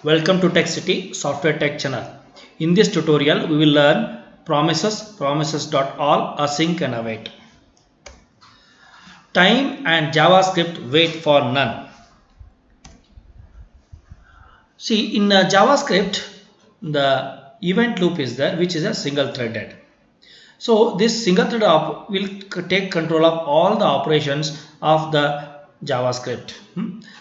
Welcome to Tech City Software Tech channel. In this tutorial, we will learn promises.all, async and await. Time and JavaScript wait for none. See, in JavaScript, the event loop is there, which is a single threaded. So this single thread will take control of all the operations of the JavaScript.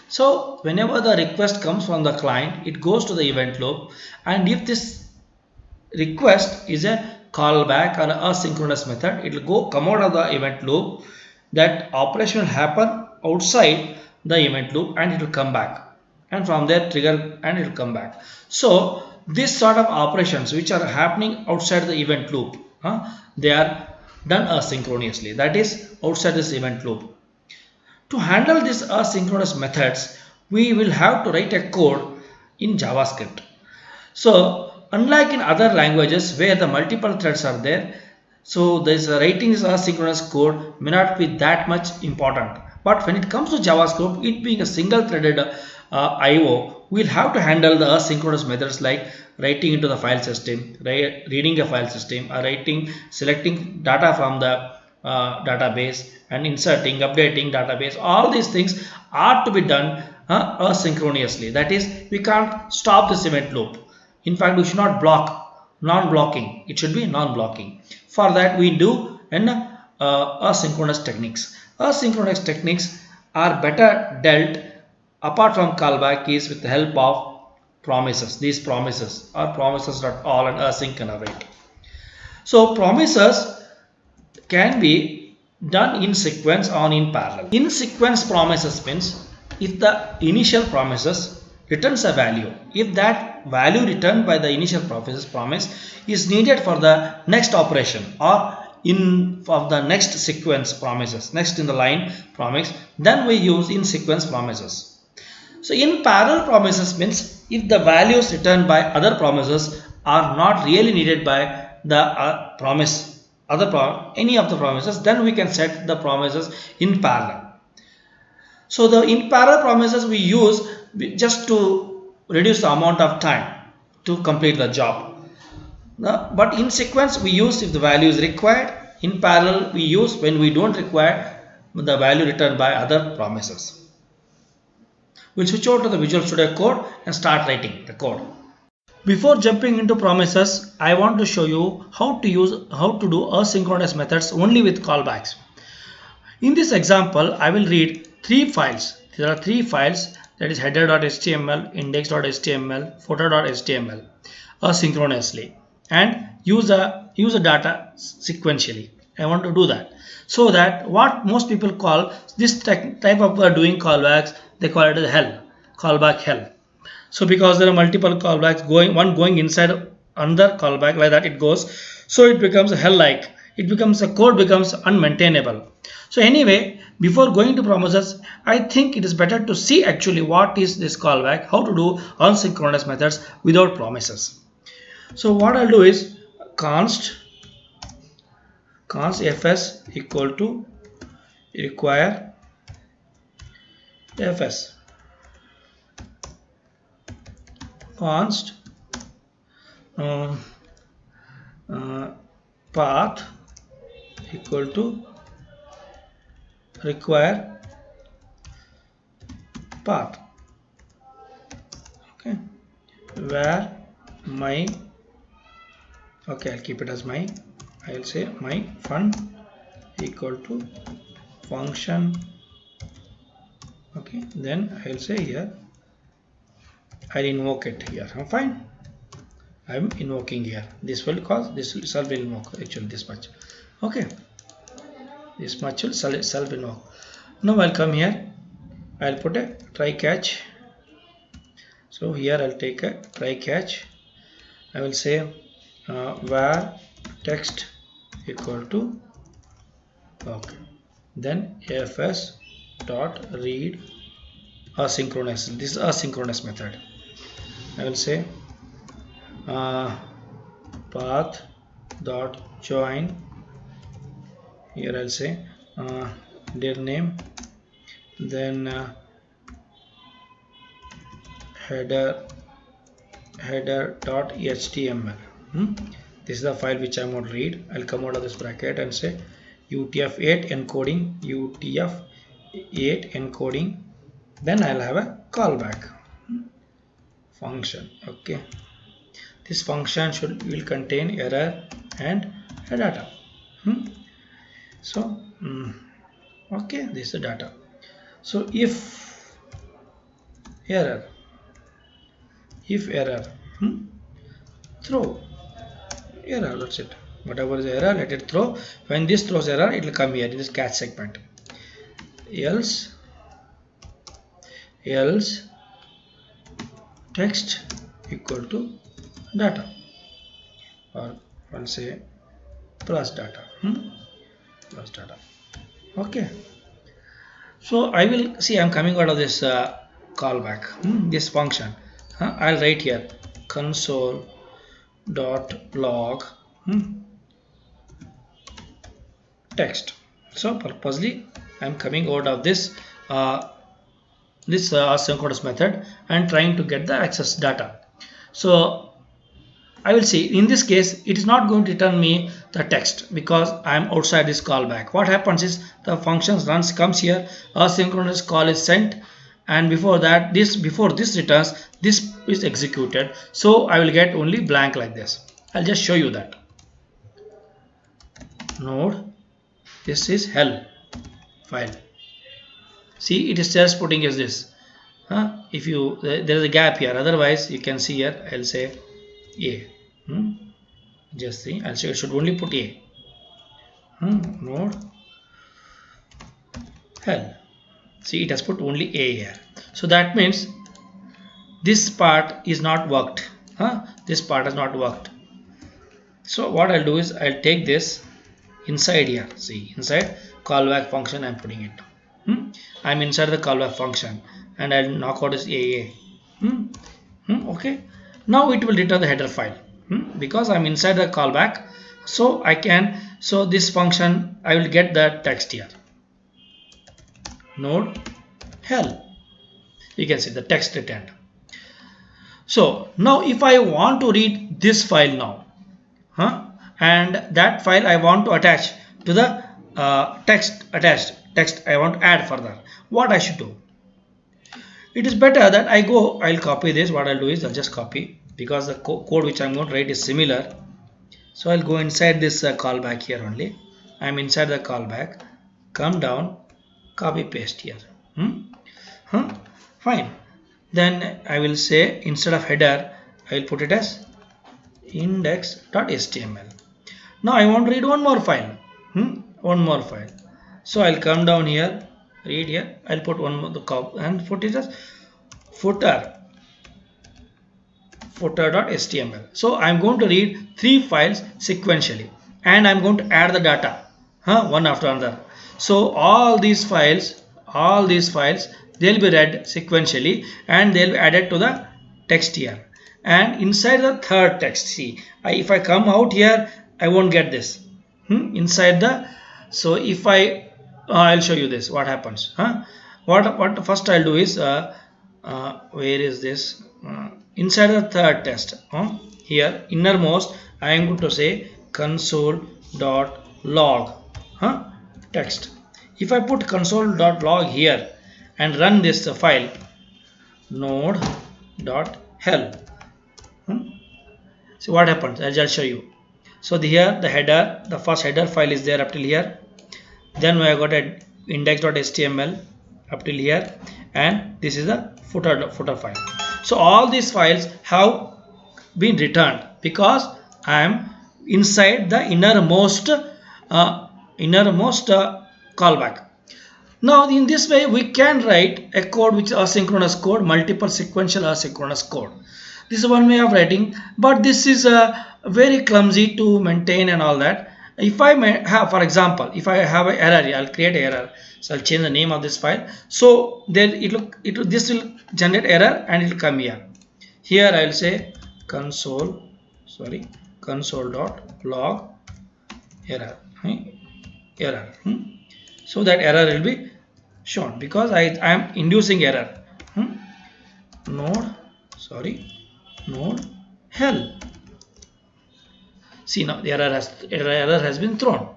So whenever the request comes from the client, it goes to the event loop, and if this request is a callback or asynchronous method, it will come out of the event loop. That operation will happen outside the event loop and it will come back, and from there trigger and it will come back. So this sort of operations which are happening outside the event loop, they are done asynchronously, that is outside this event loop. To handle these asynchronous methods, we will have to write a code in JavaScript. So unlike in other languages where the multiple threads are there, so this writing this asynchronous code may not be that much important. But when it comes to JavaScript, it being a single threaded IO, we'll have to handle the asynchronous methods like writing into the file system, reading a file system, or selecting data from the database, and inserting, updating database. All these things are to be done asynchronously. That is, we can't stop this event loop. In fact, we should not block, non-blocking. It should be non-blocking. For that, we do asynchronous techniques. Asynchronous techniques are better dealt apart from callback is with the help of promises. These promises are promises.all and async and await. So promises can be done in sequence or in parallel. In sequence promises means if the initial promises returns a value, if that value returned by the initial promise is needed for the next operation or for the next sequence promises, next in the line promise, then we use in sequence promises. So in parallel promises means if the values returned by other promises are not really needed by the any of the promises, then we can set the promises in parallel. So the in parallel promises we use just to reduce the amount of time to complete the job. But in sequence we use if the value is required. In parallel we use when we don't require the value returned by other promises. We'll switch over to the Visual Studio Code and start writing the code. Before jumping into promises, I want to show you how to do asynchronous methods only with callbacks. In this example, I will read three files. There are three files, that is header.html, index.html, footer.html, asynchronously, and use the data sequentially. I want to do that so that what most people call this type of doing callbacks, they call it as hell, callback hell. So because there are multiple callbacks one going inside another callback, like that it goes, so it becomes hell-like. The code becomes unmaintainable. So anyway, before going to promises, I think it is better to see actually what is this callback, how to do asynchronous methods without promises. So what I'll do is const fs equal to require fs, const path equal to require path. Okay, where my, okay, I'll keep it as my, I'll say my fun equal to function. Okay, then I'll say here I'll invoke it here. I'm fine. I'm invoking here. This will cause this self will invoke actually this much. Okay, this much will self invoke. Now I'll come here. I'll put a try catch. So here I'll take a try catch. I will say where text equal to, okay, then fs dot read asynchronous. This is asynchronous method. I will say path dot join. Here I'll say dir name, then header header.html. This is the file which I want to read. I'll come out of this bracket and say UTF-8 encoding, UTF-8 encoding. Then I'll have a callback function. Okay, this function will contain error and a data. So okay, this is the data. So if error, throw error, that's it. Whatever is error, let it throw. When this throws error, it will come here in this catch segment. Else text equal to data, or I'll say plus data. Plus data. Okay. So I will see, I'm coming out of this callback, this function. I'll write here console.log text. So purposely I'm coming out of this asynchronous method and trying to get the access data. So I will see, in this case it is not going to return me the text because I am outside this callback. What happens is the function comes here, asynchronous call is sent, and before that before this returns, this is executed. So I will get only blank like this. I'll just show you that. Node, this is hell file. See, it is just putting as this. If you there is a gap here, otherwise you can see here I'll say A. Just see, I'll say it should only put A. Node hell. See, it has put only A here. So that means this part is not worked. This part has not worked. So what I'll do is I'll take this inside here. See, inside callback function I'm putting it. I'm inside the callback function and I'll knock out this AA. Okay. Now it will return the header file because I'm inside the callback. So I can, so this function I will get the text here. Node hell. You can see the text returned. So now if I want to read this file now, and that file I want to attach to the text I want to add further, what I should do? It is better that I'll copy this. What I'll do is I'll just copy, because the code which I'm going to write is similar. So I'll go inside this callback here only. I'm inside the callback, come down, copy paste here. Fine. Then I will say instead of header I will put it as index.html. Now I want to read one more file. So I'll come down here, read here, I'll put one more and put it as footer.html. So I'm going to read 3 files sequentially and I'm going to add the data one after another. So all these files they'll be read sequentially and they'll be added to the text here. And inside the third text, see, if I come out here, I won't get this inside the. So if I'll show you this, what happens. What first I'll do is where is this? Inside the third text, here innermost I am going to say console.log text. If I put console.log here and run this file, node.hell, so what happens? I'll just show you. So here the header, the first header file is there up till here. Then we have got a index.html up till here, and this is the footer file. So all these files have been returned because I am inside the innermost callback. Now in this way we can write a code which is asynchronous code, multiple sequential asynchronous code. This is one way of writing, but this is very clumsy to maintain and all that. If I may have, for example, if I have an error, I'll create an error. So I'll change the name of this file. So then this will generate error and it will come here. Here I will say console.log error. So that error will be shown because I am inducing error. node hell. See, now the error has been thrown.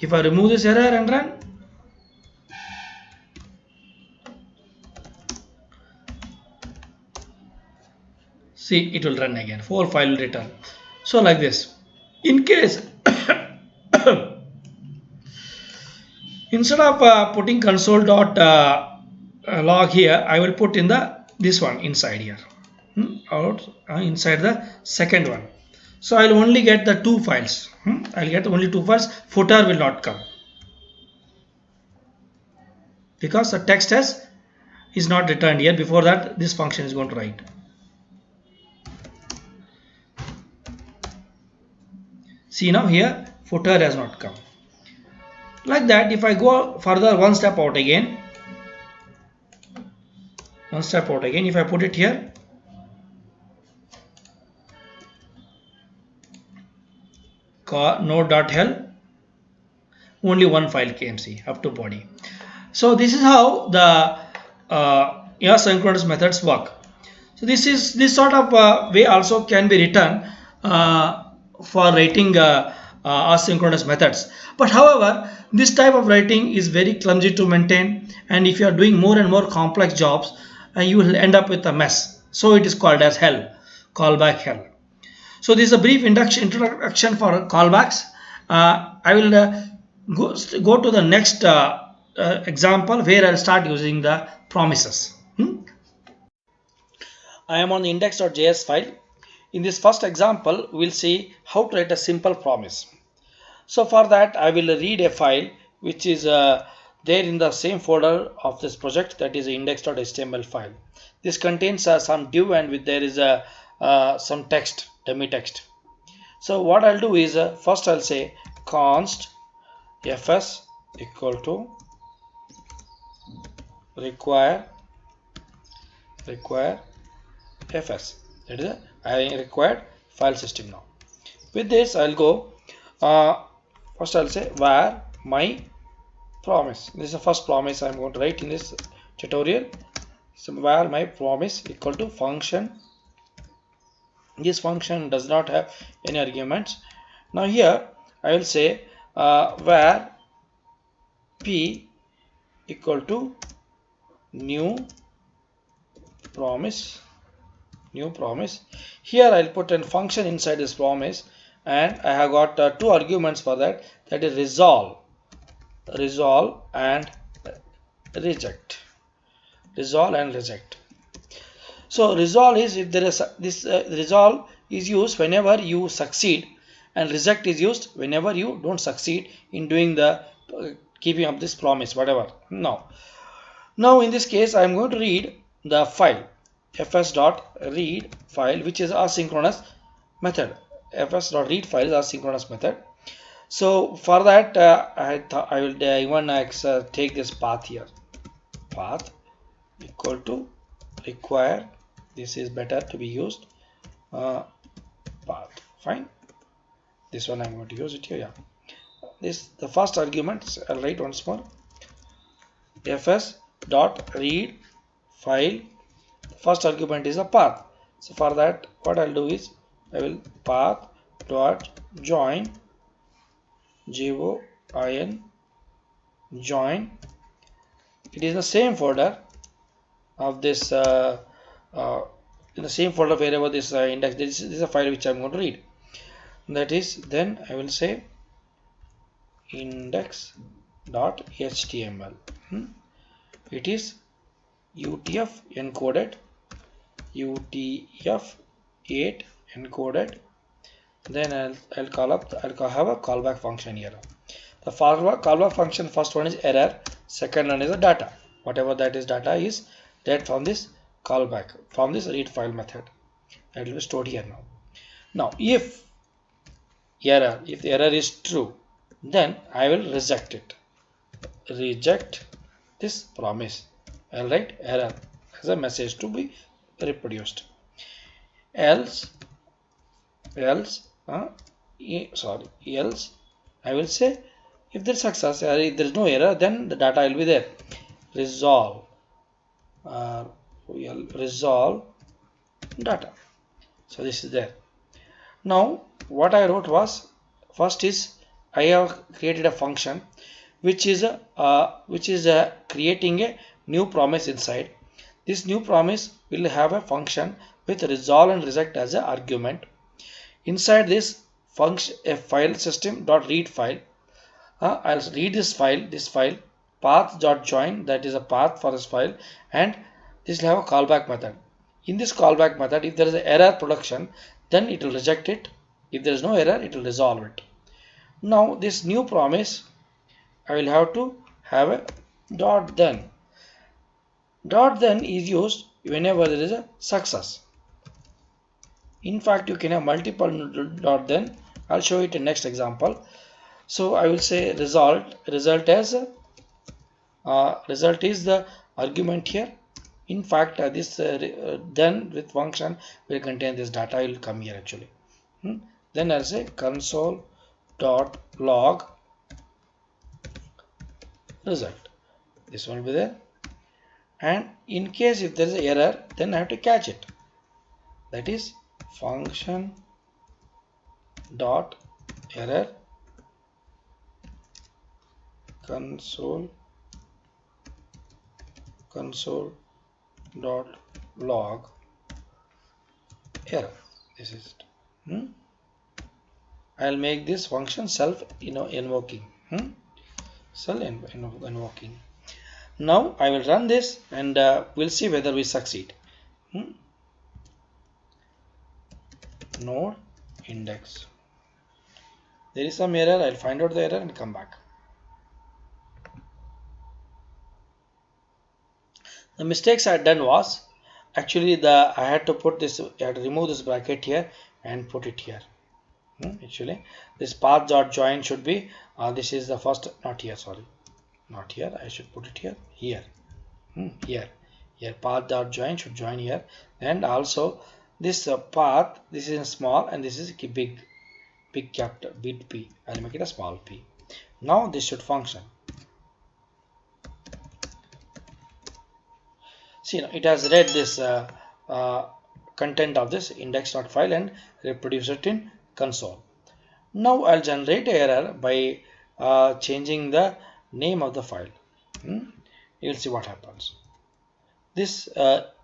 If I remove this error and run, see, it will run again. 4 file will return. So like this. In case instead of putting console.log here, I will put in this one inside here, inside the second one. So I will only get the 2 files. I will get only 2 files. Footer will not come because the text is not returned here. Before that, this function is going to write. See, now here footer has not come. Like that, if I go further one step out again, if I put it here, node.hell, only 1 file came, see, up to body. So this is how the asynchronous methods work. So this sort of way also can be written for writing asynchronous methods. But however, this type of writing is very clumsy to maintain, and if you are doing more and more complex jobs, you will end up with a mess. So it is called as hell, callback hell. So this is a brief introduction for callbacks. I will go to the next example where I will start using the promises. I am on the index.js file. In this first example, we will see how to write a simple promise. So for that, I will read a file which is there in the same folder of this project, that is index.html file. This contains some div, and there is some text, dummy text. So what I'll do is first I'll say const fs equal to require fs. That is I required file system now. With this, I'll go. First, I'll say where my promise. This is the first promise I'm going to write in this tutorial. So where my promise equal to function. This function does not have any arguments. Now here I will say where p equal to new promise. Here I'll put a function inside this promise, and I have got 2 arguments for that. That is resolve and reject. So resolve is if there is this resolve is used whenever you succeed, and reject is used whenever you don't succeed in doing the keeping up this promise, whatever. Now in this case, I am going to read the file fs.read file, which is asynchronous method. fs.read file is asynchronous method. So for that, I will even take this path here. Path equal to require. This is better to be used. Path. Fine. This one I'm going to use it here. Yeah. This the first argument. I'll write once more. fs.read file. First argument is a path. So for that, what I'll do is I will path dot join join. It is the same folder of this in the same folder wherever this index. This is a file which I'm going to read. That is, then I will say index.html. It is UTF encoded, UTF-8 encoded. Then I'll have a callback function here. The callback function, first one is error, second one is the data. Whatever that is data is that from this callback, from this read file method, that will be stored here now. Now if the error is true, then I will reject it. Reject this promise. I'll write error as a message to be reproduced. Else I will say if there is success, if there is no error, then the data will be there. Resolve data. So this is there. Now what I wrote was, first is I have created a function which is creating a new promise inside. This new promise will have a function with resolve and reject as an argument. Inside this function, a file system dot read file. I'll read this file path dot join, that is a path for this file, and this will have a callback method. In this callback method, if there is an error production, then it will reject it. If there is no error, it will resolve it. Now this new promise, I will have to have a dot then. Dot then is used whenever there is a success. In fact, you can have multiple dot then. I'll show it in next example. So I will say result is the argument here. In fact, this then with function will contain this data. Will come here actually. Then I'll say console.log result. This one will be there. And in case if there is an error, then I have to catch it. That is function dot error console dot log error. This is it. I'll make this function self invoking. Self invoking. Now I will run this and we'll see whether we succeed. Node index. There is some error. I'll find out the error and come back. The mistakes I had done was actually I had to put this. I had to remove this bracket here and put it here. Actually, this path dot join should be. This is the first. Not here. Sorry, not here. I should put it here. Here. Here. Path dot join should join here. And also this path. This is small and this is big capital big P. I'll make it a small p. Now this should function. See, it has read this content of this index.file and reproduce it in console. Now I'll generate an error by changing the name of the file. You'll see what happens. This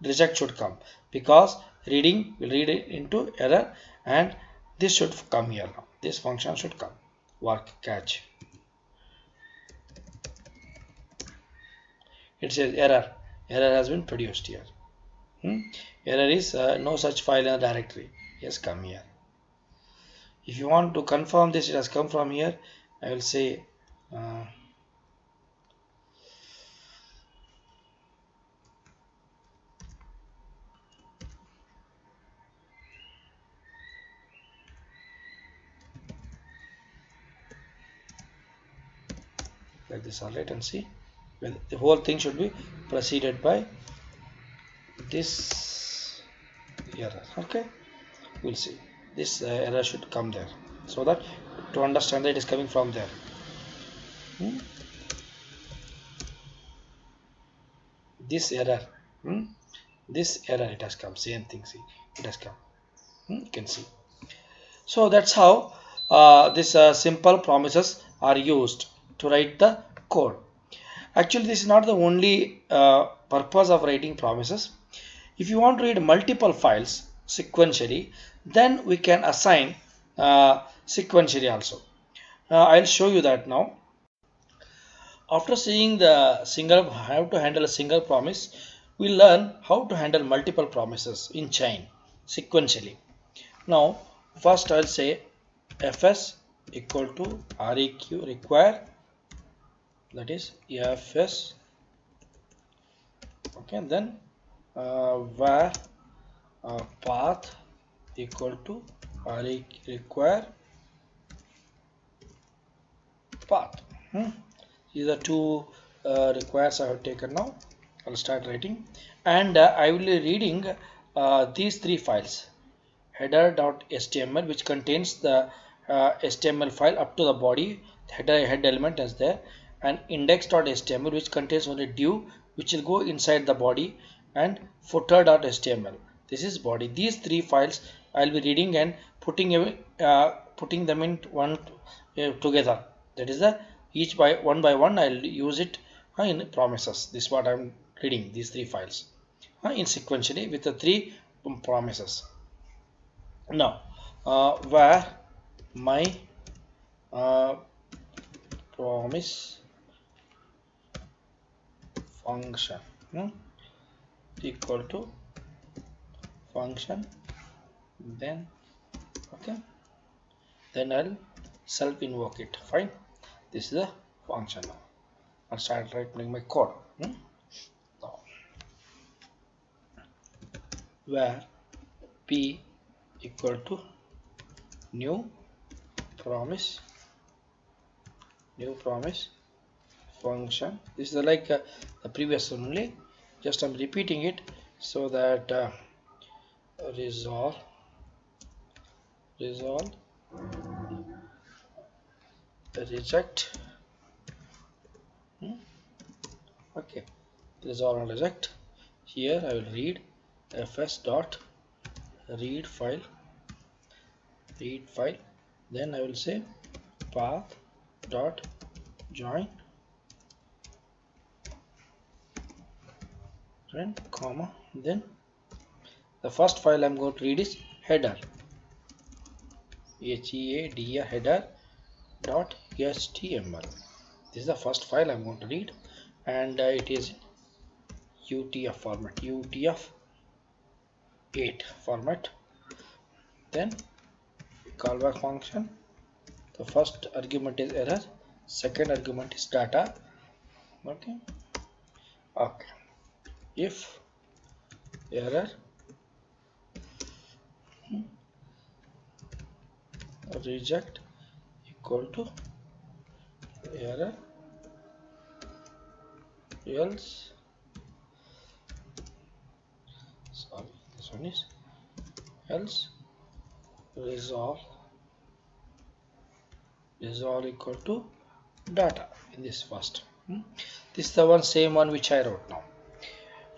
reject should come because reading will read it into error, and this should come here now. This function should come. Work catch. It says error. Error has been produced here. Error is no such file in the directory. Yes, come here. If you want to confirm this, it has come from here. I will say like this. Alright, and see. Well, the whole thing should be preceded by this error. Okay, we'll see. This error should come there, so that to understand that it is coming from there. This error, it has come. Same thing. See, it has come. You can see. So that's how these simple promises are used to write the code. Actually, this is not the only purpose of writing promises. If you want to read multiple files sequentially, then we can assign sequentially also. I'll show you that now. After seeing the how to handle a single promise, we learn how to handle multiple promises in chain sequentially. Now, first I'll say fs equal to req require, that is fs. Okay, and then var path equal to require path. These are two requires I have taken now. I'll start writing, and I will be reading these three files: header.html, which contains the HTML file up to the body, head element is there, and index.html, which contains only div, which will go inside the body, and footer.html, This is body. These three files I'll be reading and putting them in one together. That is the each by one I'll use it in promises. This is what I'm reading, these three files in sequentially with the three promises. Now where my promise function equal to function, then okay, then I'll self invoke it. Fine, this is the function. Now I'll start writing my code. Now, where p equal to new promise function. This is like the previous one only, just I'm repeating it so that resolve reject okay, resolve and reject. Here I will read fs dot read file, then I will say path dot join comma, then the first file I'm going to read is header, header dot html. This is the first file I'm going to read, and it is UTF format, UTF-8 format. Then callback function, the first argument is error, second argument is data. Okay, if error reject equal to error else, sorry, this one is else resolve equal to data in this first. This is the one, same one which I wrote now.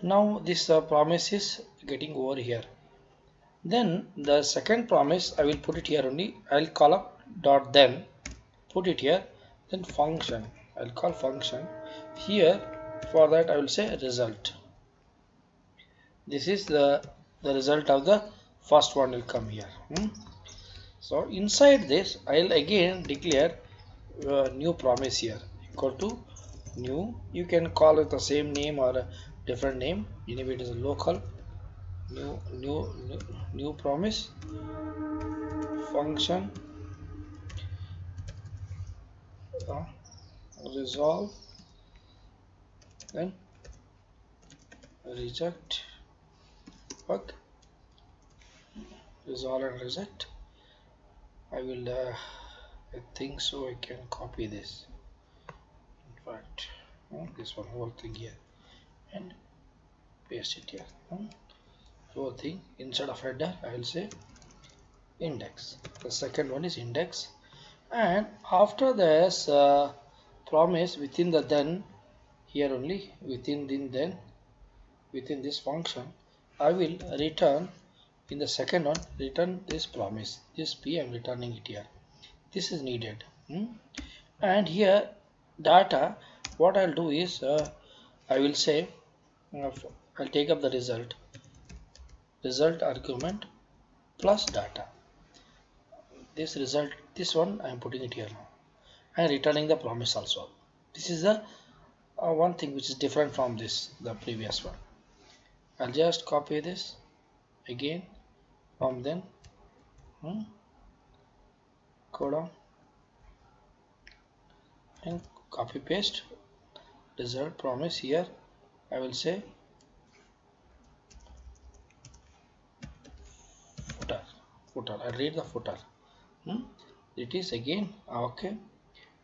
Now this promise is getting over here. Then the second promise I will put it here only. I'll call up dot, then put it here, then function I'll call function here. For that I will say result. This is the result of the first one will come here. So inside this I'll again declare new promise here equal to new. You can call it the same name or a different name. Anyway, it is a local new promise function resolve, then reject. Okay, resolve and reject. I will I think so I can copy this, in fact this one whole thing here and paste it here. Whole thing instead of header I will say index. The second one is index, and after this promise within the then, here only within this function I will return in the second one, return this promise. This p I am returning it here. This is needed. And here data, what I'll do is I will say I'll take up the result argument plus data. This result, this one I am putting it here now, and returning the promise also. This is the one thing which is different from the previous one. I'll just copy this again from then go down and copy paste result promise. Here I will say footer. I'll read the footer. It is again okay.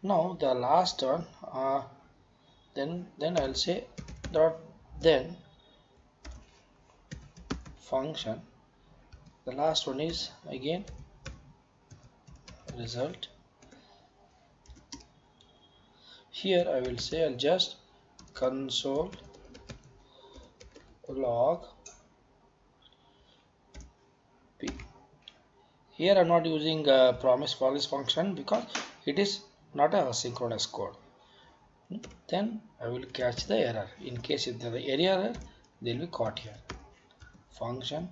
Now the last one then I'll say dot, then function. The last one is again result. Here I will say I'll just console log Here I'm not using promise for this function because it is not a synchronous code. Then I will catch the error. In case if there is any error, they will be caught here. Function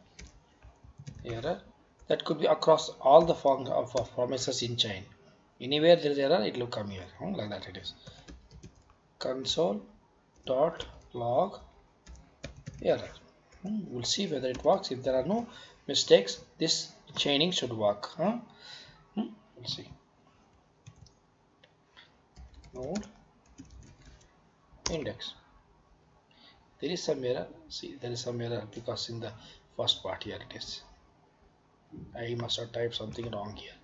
error, that could be across all the of promises in chain. Anywhere there is error, it will come here. Like that it is. Console dot log error. We'll see whether it works. If there are no mistakes, this chaining should work. We'll see. Node index. There is some error. See, there is some error because in the first part here it is. I must have typed something wrong here.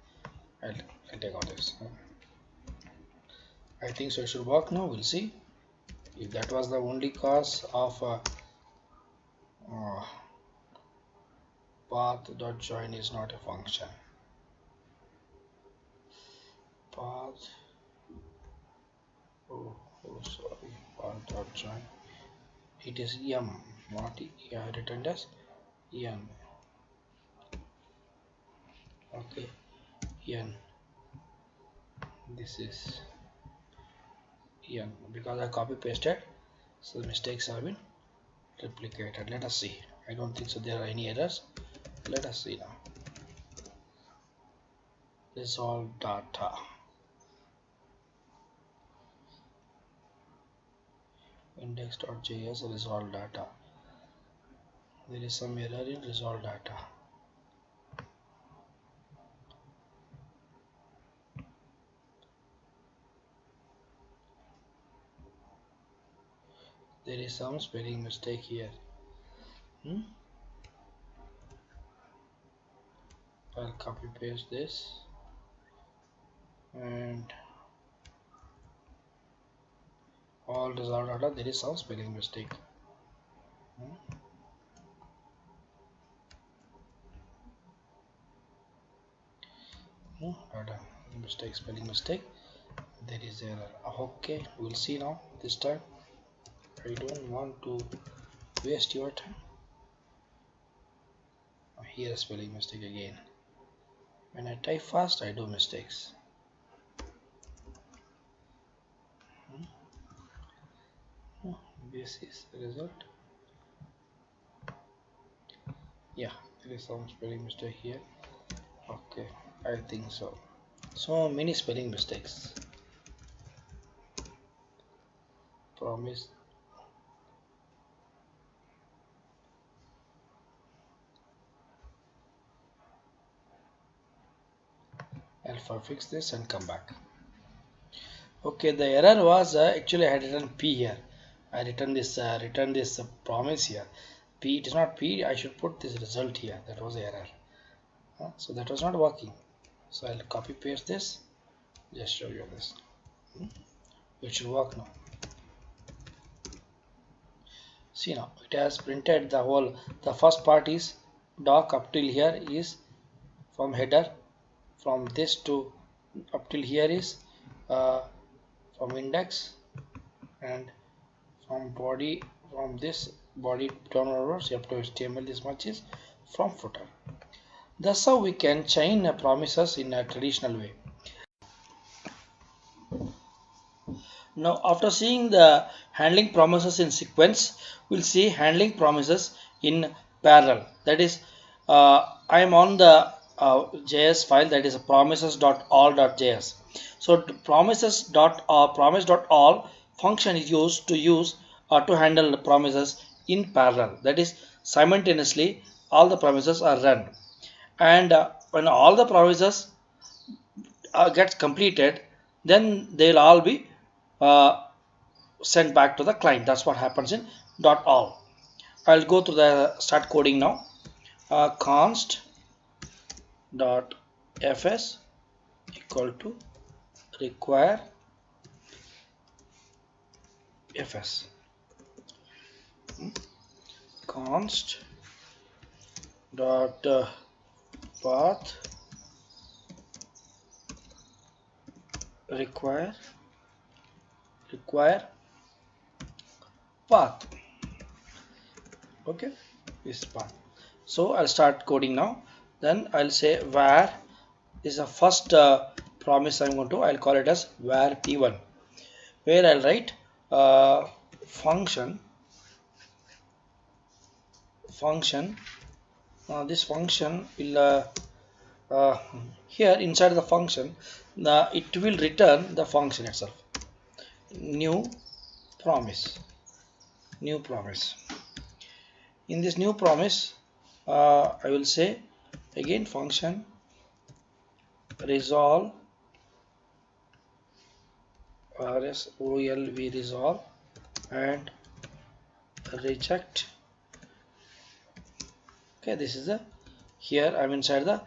I'll take out this. I think so it should work now. We'll see. If that was the only cause of path.join is not a function. Path. Oh sorry. Path.join. It is m, not e. I have written as n. Okay, n. This is n because I copy pasted, so the mistakes have been replicated. Let us see. I don't think so there are any errors. Let us see now. Resolve data. Index.js resolve data. There is some error in resolve data. There is some spelling mistake here. I'll copy paste this and all resolved data. There is some spelling mistake. Data mistake, spelling mistake. There is error. Okay, we'll see now. This time I don't want to waste your time. Here a spelling mistake again. When I type fast, I do mistakes. This is the result. Yeah, there is some spelling mistake here. Okay, I think so. So many spelling mistakes. Promise. I'll fix this and come back. Okay, the error was actually I had written P here. I written this promise here. P, it is not P. I should put this result here. That was the error. So that was not working. So I'll copy paste this. Just show you this. It should work now. See now, it has printed the whole. The first part is doc up till here is from header. From this to up till here is from index, and from body, from this body downwards up to HTML, this much is from footer. That's how we can chain promises in a traditional way. Now after seeing the handling promises in sequence, we'll see handling promises in parallel. That is, I am on the JS file, that is promises.all.js. So promise.all function is used to handle the promises in parallel. That is, simultaneously all the promises are run, and when all the promises gets completed, then they'll all be sent back to the client. That's what happens in .all. I'll go to the start coding now. Const dot fs equal to require fs. Const dot path require path. Okay, this path. So I'll start coding now. Then I'll say where is the first promise I'm going to, I'll call it as where p1, where I'll write function this function will uh, here inside the function it will return the function itself, new promise. In this new promise I will say again function resolve resolve and reject. Okay, this is the, here I'm inside the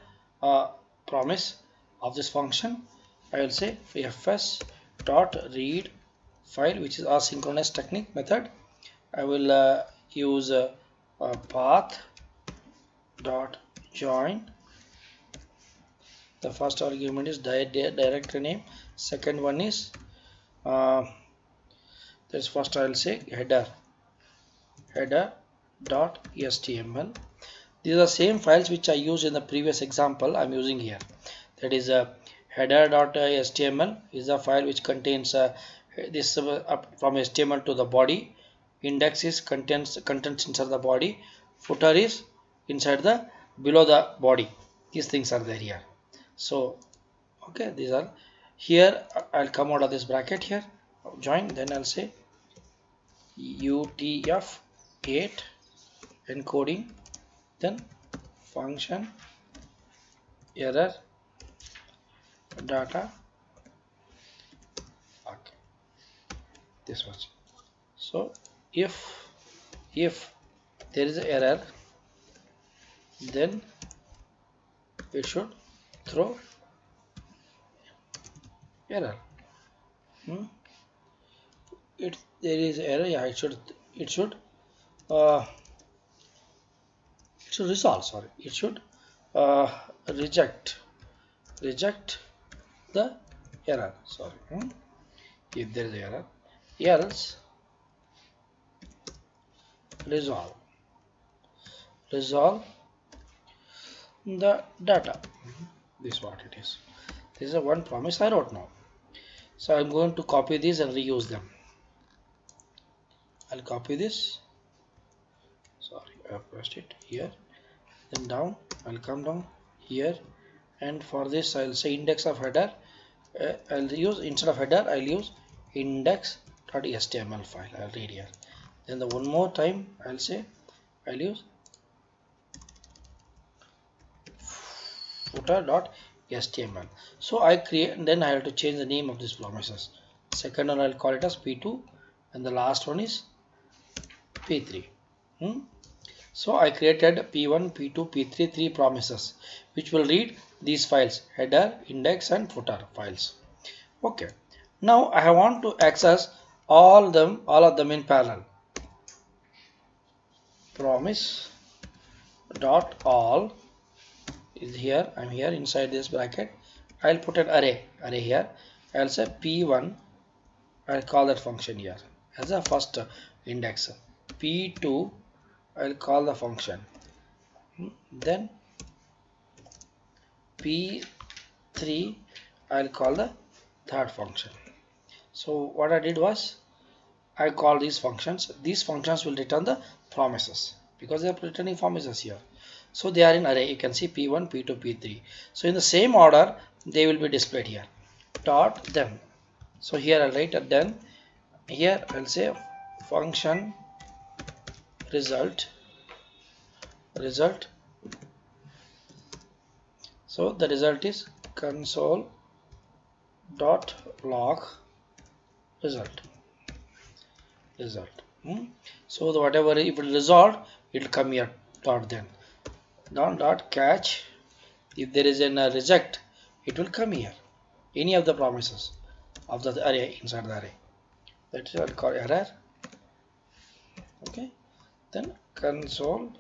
promise of this function. I will say fs dot read file, which is asynchronous technique method. I will use path dot join. The first argument is directory name, second one is this first I will say header dot html. These are same files which I used in the previous example I'm using here. That is header.html is a file which contains this from HTML to the body. Index is contents inside the body. Footer is inside the below the body. These things are there here. So okay, these are here. I'll come out of this bracket here. Join. Then I'll say UTF-8 encoding. Then function error data. Okay, this was. So if there is an error, then it should throw error. There is error. Yeah, it should resolve. Sorry, it should reject the error. Sorry, if there is error, else resolve the data. This is what it is. This is a one promise I wrote now. So I'm going to copy these and reuse them. I'll copy this. Sorry, I have pressed it here. Then down, I'll come down here, and for this I'll say index of header. I'll use, instead of header, I'll use index.html file. I'll read here. Then the one more time I'll say I'll use footer.html. So I create, and then I have to change the name of these promises. Second one I'll call it as p2, and the last one is p3. So I created p1, p2, p3, three promises which will read these files, header, index and footer files. Okay, now I want to access all of them in parallel. Promise.all is here. I'm here inside this bracket. I'll put an array here. I'll say p1, I'll call that function here as a first index. p2, I'll call the function. Then p3, I'll call the third function. So what I did was I call these functions. These functions will return the promises because they are returning promises here. So they are in array. You can see p1, p2, p3. So in the same order they will be displayed here. Dot them. So here I'll write a then. Here I'll say function result. So the result is console.log result. So the whatever, if it is resolved, it will come here. Dot then. Dot catch. If there is a reject, it will come here. Any of the promises of the array inside the array. That is what I call error. Okay. Then console.log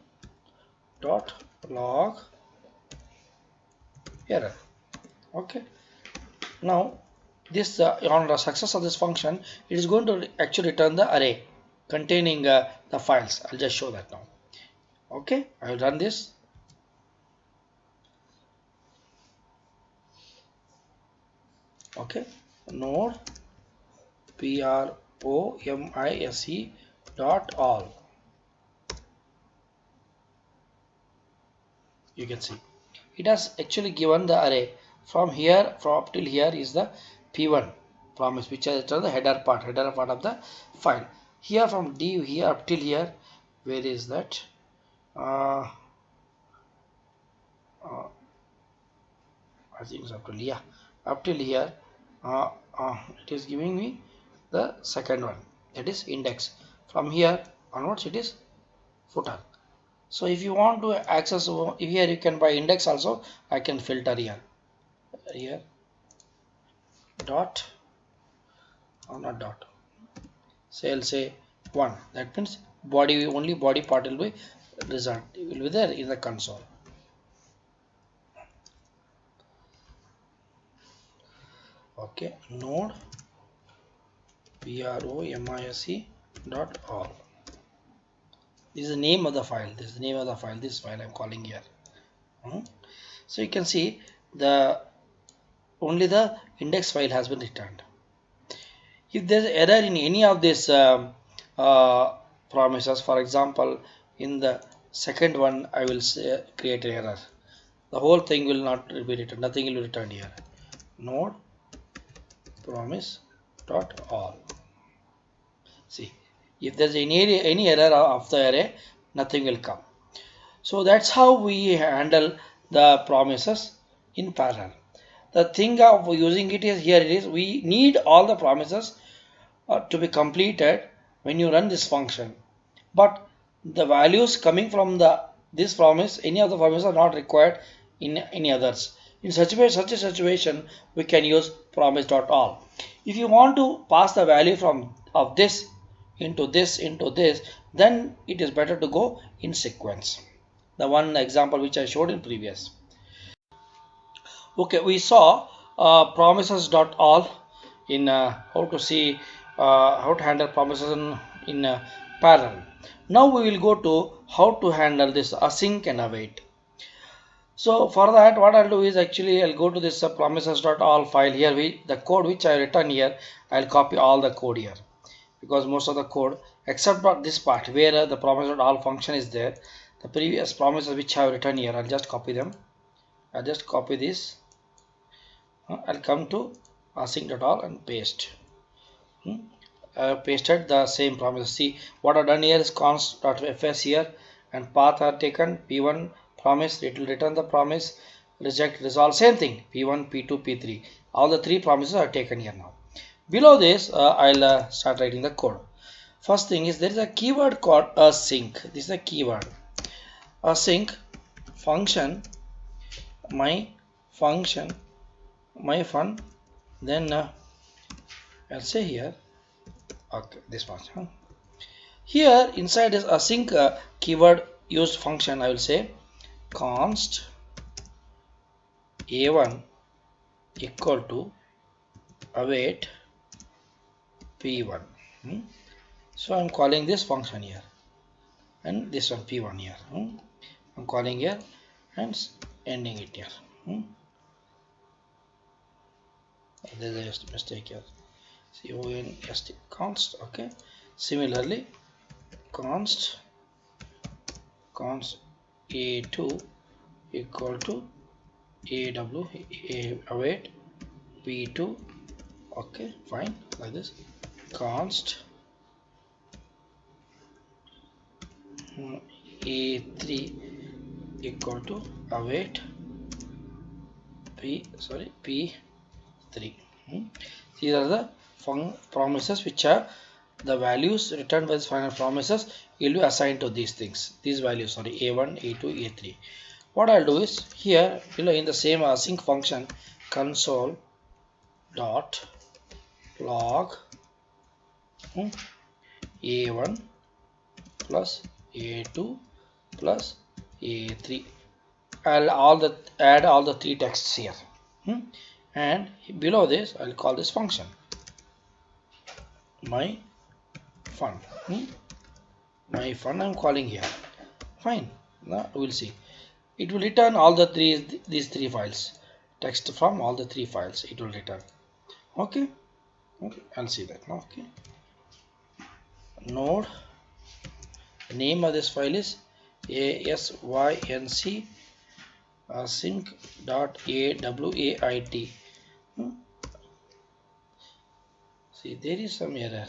error. Okay. Now this on the success of this function, it is going to actually return the array containing the files. I'll just show that now. Okay, I will run this. Okay, node promise.all. You can see it has actually given the array from here from up till here is the p1 promise, which is the header part of the file. Here from d here up till here, where is that? I think it's up till, yeah, up till here. It is giving me the second one, that is index. From here onwards it is footer. So if you want to access here, you can by index also. I can filter here dot or not dot, say I'll say 1. That means body, only body part will be result, will be there in the console. Okay, node promise.all. This is the name of the file. This is the name of the file. This file I'm calling here. So you can see the only the index file has been returned. If there is error in any of these promises, for example, in the second one, I will say create an error. The whole thing will not be returned. Nothing will be returned here. Node promise.all. See, if there is any error of the array, nothing will come. So that's how we handle the promises in parallel. The thing of using it is here it is, we need all the promises to be completed when you run this function, but the values coming from this promise, any of the promises are not required in any others. In such a situation, we can use promise.all. If you want to pass the value from of this into this, then it is better to go in sequence. The one example which I showed in previous. Okay, we saw promises.all in how to see how to handle promises in parallel. Now we will go to how to handle this async and await. So for that, what I'll do is actually I'll go to this promises.all file here. The code which I written here, I'll copy all the code here, because most of the code except for this part where the promise.all function is there, the previous promises which I have written here, I'll just copy them. I'll just copy this. I'll come to async.all and paste. I have pasted the same promise. See what I've done here is const.fs here, and path are taken p1 promise, it will return the promise, reject, resolve, same thing, p1, p2, p3. All the three promises are taken here now. Below this, I'll start writing the code. First thing is there is a keyword called async. This is a keyword. Async function, my fun. Then I'll say here, okay, this one. Here inside is async keyword used function. I will say const a1 equal to await p1. So I'm calling this function here, and this one p1 here. I'm calling here and ending it here. There's a mistake here. const const. Okay. Similarly, const a2 equal to await p2. Okay, fine, like this. Const a3 equal to await p3. These are the promises which are the values returned by the final promises will be assigned to these things, these values, a1, a2, a3. What I'll do is here below in the same async function, console dot log a1 plus a2 plus a3. I'll add all the three texts here, and below this I'll call this function my fun. My fun I'm calling here. Fine. Now we'll see. It will return all the these three files. Text from all the three files it will return. Okay, I'll see that now. Okay, node, the name of this file is async async.await. See, there is some error.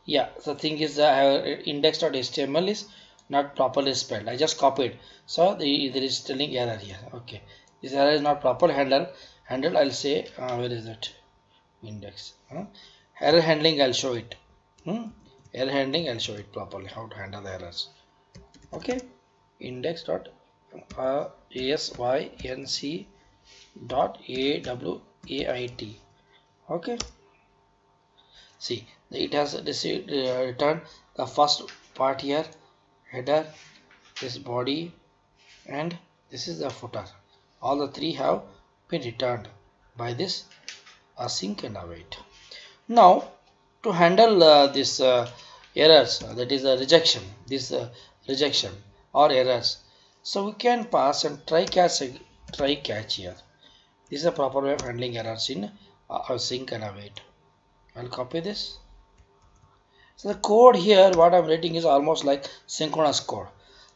Yeah, the thing is index.html is not properly spelled. I just copied, so there is telling error here. Okay, this error is not properly handled. I'll say where is it? Index. Error handling, I'll show it. Error handling, I'll show it properly how to handle the errors. Okay, index.async.await. Okay, see, it has returned the first part here, header, this body, and this is the footer. All the three have been returned by this async and await. Now, to handle this errors, that is a rejection, rejection or errors, so we can pass and try catch here. This is a proper way of handling errors in async and await. I'll copy this. So the code here, what I'm writing is almost like synchronous code.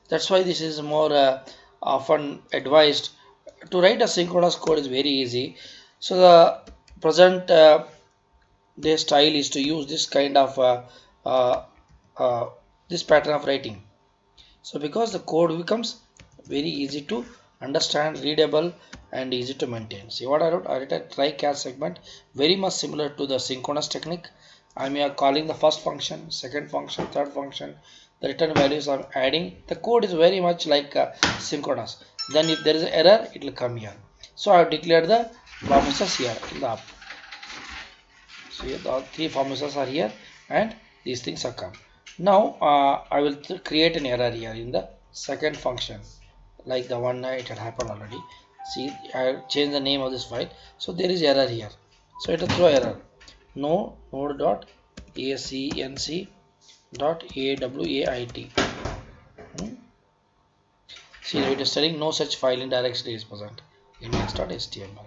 That's why this is more often advised. To write a synchronous code is very easy. So the present day style is to use this kind of this pattern of writing. So because the code becomes very easy to understand, readable, and easy to maintain. See what I wrote? I wrote a try catch segment, very much similar to the synchronous technique. I'm here calling the first function, second function, third function. The return values I'm adding. The code is very much like synchronous. Then if there is an error, it will come here. So I have declared the promises here in the up. So here the three promises are here and these things are come. Now I will create an error here in the second function, like the one it had happened already. See, I changed the name of this file, so there is error here. So it will throw error. No node.async.await. See, it is telling no such file in directory is present. Index.html.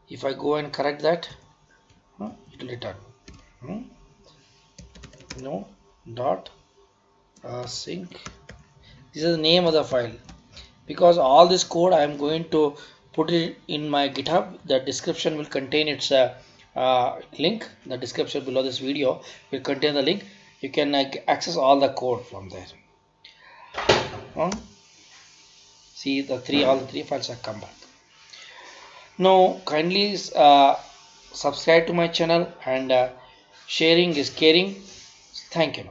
If I go and correct that, it will return no dot async. This is the name of the file. Because all this code I am going to put it in my GitHub. The description will contain its link. The description below this video will contain the link. You can access all the code from there. See, all the three files have come back. Now kindly subscribe to my channel, and sharing is caring. Thank you.